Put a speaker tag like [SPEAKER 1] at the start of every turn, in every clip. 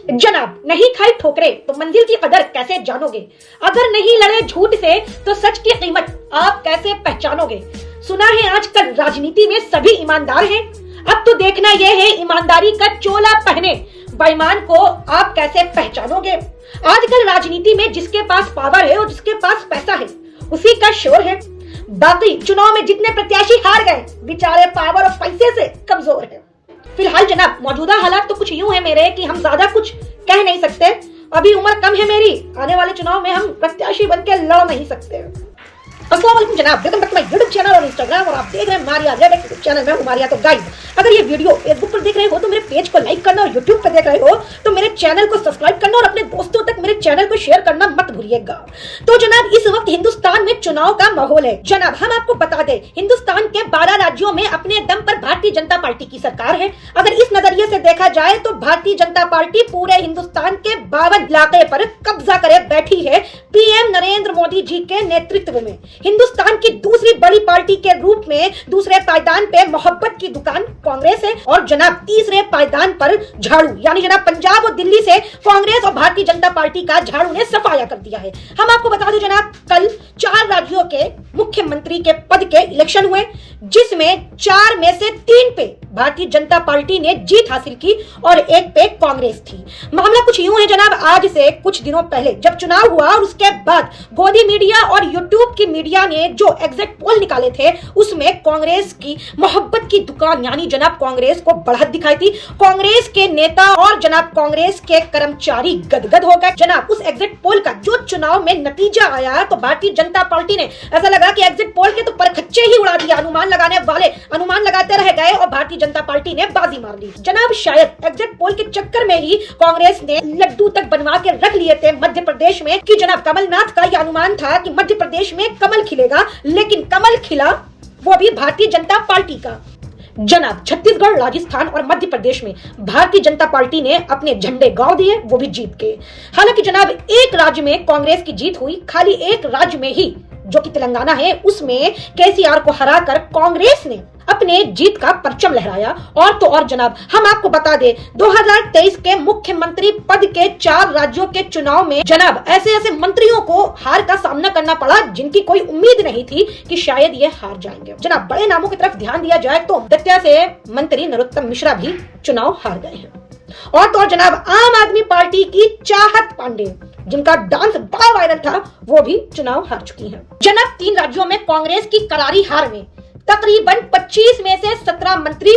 [SPEAKER 1] जनाब, नहीं खाई ठोकरे तो मंजिल की कदर कैसे जानोगे? अगर नहीं लड़े झूठ से तो सच की कीमत आप कैसे पहचानोगे? सुना है आजकल राजनीति में सभी ईमानदार हैं। अब तो देखना यह है ईमानदारी का चोला पहने बेईमान को आप कैसे पहचानोगे? आजकल राजनीति में जिसके पास पावर है और जिसके पास पैसा है उसी का शोर है। बाकी चुनाव में जितने प्रत्याशी हार गए बेचारे पावर और पैसे से कमजोर है। फिलहाल जनाब, मौजूदा हालात तो कुछ यूं है मेरे कि हम ज्यादा कुछ कह नहीं सकते। अभी उम्र कम है मेरी, आने वाले चुनाव में हम प्रत्याशी बनके लड़ नहीं सकते। अस्सलाम वालेकुम जनाब, welcome back to my YouTube channel और इंस्टाग्राम, और आप देख रहे हैं मारिया रेड यूट्यूब चैनल में मारिया। तो गाइस, अगर ये वीडियो फेसबुक पर देख रहे हो तो मेरे पेज को लाइक करना, और यूट्यूब पर देख रहे हो तो मेरे चैनल को सब्सक्राइब करना और अपने दोस्तों तक मेरे चैनल को शेयर करना मत भूलिएगा। तो जनाब, इस वक्त हिंदुस्तान में चुनाव का माहौल है। जनाब, हम आपको बता दें, हिंदुस्तान के 12 राज्यों में अपने दम पर भारतीय जनता पार्टी की सरकार है। अगर इस नजरिए से देखा जाए तो भारतीय जनता पार्टी पूरे हिंदुस्तान के 52 इलाके पर कब्जा करे बैठी है पीएम नरेंद्र मोदी जी के नेतृत्व में। हिंदुस्तान की दूसरी बड़ी पार्टी के रूप में दूसरे पायदान पे मोहब्बत की दुकान कांग्रेस है, और जनाब तीसरे पायदान पर झाड़ू, यानी जनाब पंजाब और दिल्ली से कांग्रेस और भारतीय जनता पार्टी का झाड़ू ने सफाया कर दिया है। हम आपको बता दें जनाब, कल 4 राज्यों के मुख्यमंत्री के पद के इलेक्शन हुए, जिसमें 4 में से 3 पे भारतीय जनता पार्टी ने जीत हासिल की और 1 पे कांग्रेस थी। मामला कुछ यूं है जनाब, आज से कुछ दिनों पहले जब चुनाव हुआ और उसके बाद गोदी मीडिया और यूट्यूब की मीडिया ने जो एग्जिट पोल निकाले थे उसमें कांग्रेस की मोहब्बत की दुकान यानी जनाब कांग्रेस को बढ़त दिखाई थी। कांग्रेस के नेता और जनाब कांग्रेस के कर्मचारी गदगद हो गए। जनाब, उस एग्जिट पोल का जो चुनाव में नतीजा आया तो भारतीय जनता पार्टी ने, ऐसा लगा कि एग्जिट पोल के तो परखच्चे ही उड़ा दिया। अनुमान लगाने वाले अनुमान लगाते रह गए और भारतीय जनता पार्टी ने बाजी मार ली। जनाब, शायद एग्जिट पोल के चक्कर में ही कांग्रेस ने लड्डू तक बनवा के रख लिए थे मध्य प्रदेश में कि जनाब कमलनाथ का यह अनुमान था कि मध्य प्रदेश में कमल खिलेगा, लेकिन कमल खिला वो भी भारतीय जनता पार्टी का। जनाब, छत्तीसगढ़, राजस्थान और मध्य प्रदेश में भारतीय जनता पार्टी ने अपने झंडे गाड़ दिए, वो भी जीत के। हालांकि जनाब, एक राज्य में कांग्रेस की जीत हुई, खाली एक राज्य में ही, जो कि तेलंगाना है, उसमें केसीआर को हराकर कांग्रेस ने अपने जीत का परचम लहराया। और तो और जनाब, हम आपको बता दें, 2023 के मुख्यमंत्री पद के 4 राज्यों के चुनाव में जनाब ऐसे ऐसे मंत्रियों को हार का सामना करना पड़ा जिनकी कोई उम्मीद नहीं थी कि शायद ये हार जाएंगे। जनाब, बड़े नामों की तरफ ध्यान दिया जाए तो दतिया से मंत्री नरोत्तम मिश्रा भी चुनाव हार गए हैं। और तो और जनाब, आम आदमी पार्टी की चाहत पांडे, जिनका डांस बड़ा वायरल था, वो भी चुनाव हार चुकी हैं। जनाब, 3 राज्यों में कांग्रेस की करारी हार में तकरीबन 25 में से 17 मंत्री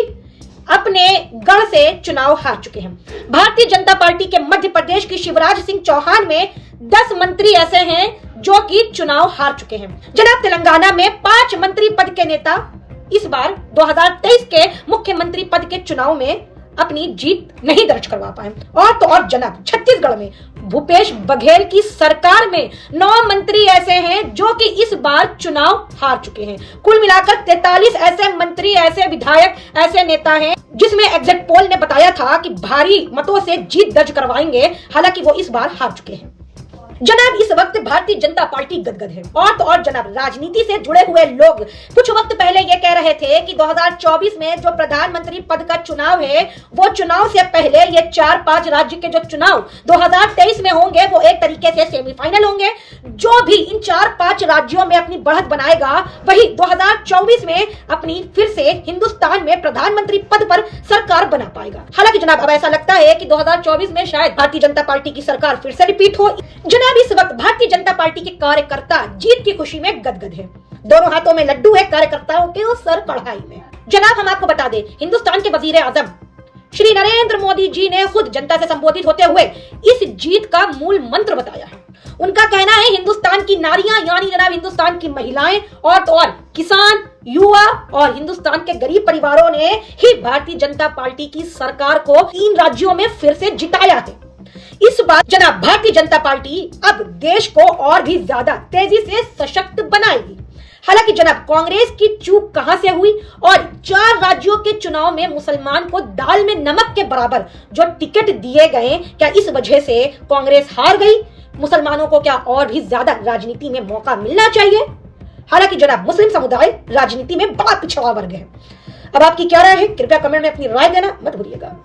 [SPEAKER 1] अपने गढ़ से चुनाव हार चुके हैं। भारतीय जनता पार्टी के मध्य प्रदेश की शिवराज सिंह चौहान में 10 मंत्री ऐसे हैं जो कि चुनाव हार चुके हैं। जनाब, तेलंगाना में 5 मंत्री पद के नेता इस बार 2023 के मुख्यमंत्री पद के चुनाव में अपनी जीत नहीं दर्ज करवा पाए। और तो और जनाब, छत्तीसगढ़ में भूपेश बघेल की सरकार में 9 मंत्री ऐसे हैं जो कि इस बार चुनाव हार चुके हैं। कुल मिलाकर 43 ऐसे मंत्री, ऐसे विधायक, ऐसे नेता हैं जिसमें एग्जिट पोल ने बताया था कि भारी मतों से जीत दर्ज करवाएंगे, हालांकि वो इस बार हार चुके हैं। जनाब, इस वक्त भारतीय जनता पार्टी गदगद है। और तो और जनाब, राजनीति से जुड़े हुए लोग कुछ वक्त पहले ये कह रहे थे कि 2024 में जो प्रधानमंत्री पद का चुनाव है, वो चुनाव से पहले ये 4-5 राज्य के जो चुनाव 2023 में होंगे वो एक तरीके से सेमीफाइनल होंगे। जो भी इन 4-5 राज्यों में अपनी बढ़त बनाएगा वही 2024 में अपनी फिर से हिंदुस्तान में प्रधानमंत्री पद पर सरकार बना पाएगा। हालांकि जनाब, अब ऐसा लगता है कि 2024 में शायद भारतीय जनता पार्टी की सरकार फिर से रिपीट हो। जनाब, इस वक्त भारतीय जनता पार्टी के कार्यकर्ता जीत की खुशी में गदगद है। दोनों हाथों में लड्डू है कार्यकर्ताओं के और सर कढ़ाई में। जनाब, हम आपको बता दें, हिंदुस्तान के वजीर आजम श्री नरेंद्र मोदी जी ने खुद जनता से संबोधित होते हुए इस जीत का मूल मंत्र बताया है। उनका कहना है, हिंदुस्तान की नारियां यानी जनाब हिंदुस्तान की महिलाएं और तो और किसान, युवा और हिंदुस्तान के गरीब परिवारों ने ही भारतीय जनता पार्टी की सरकार को 3 राज्यों में फिर से जिताया है। इस बार जनाब भारतीय जनता पार्टी अब देश को और भी ज्यादा तेजी से सशक्त बनाएगी। हालांकि जनाब, कांग्रेस की चूक कहां से हुई और 4 राज्यों के चुनाव में मुसलमान को दाल में नमक के बराबर जो टिकट दिए गए, क्या इस वजह से कांग्रेस हार गई? मुसलमानों को क्या और भी ज्यादा राजनीति में मौका मिलना चाहिए? हालांकि जनाब, मुस्लिम समुदाय राजनीति में बड़ा पिछड़ा वर्ग है। अब आपकी क्या राय है? कृपया कमेंट में अपनी राय देना मत भूलिएगा।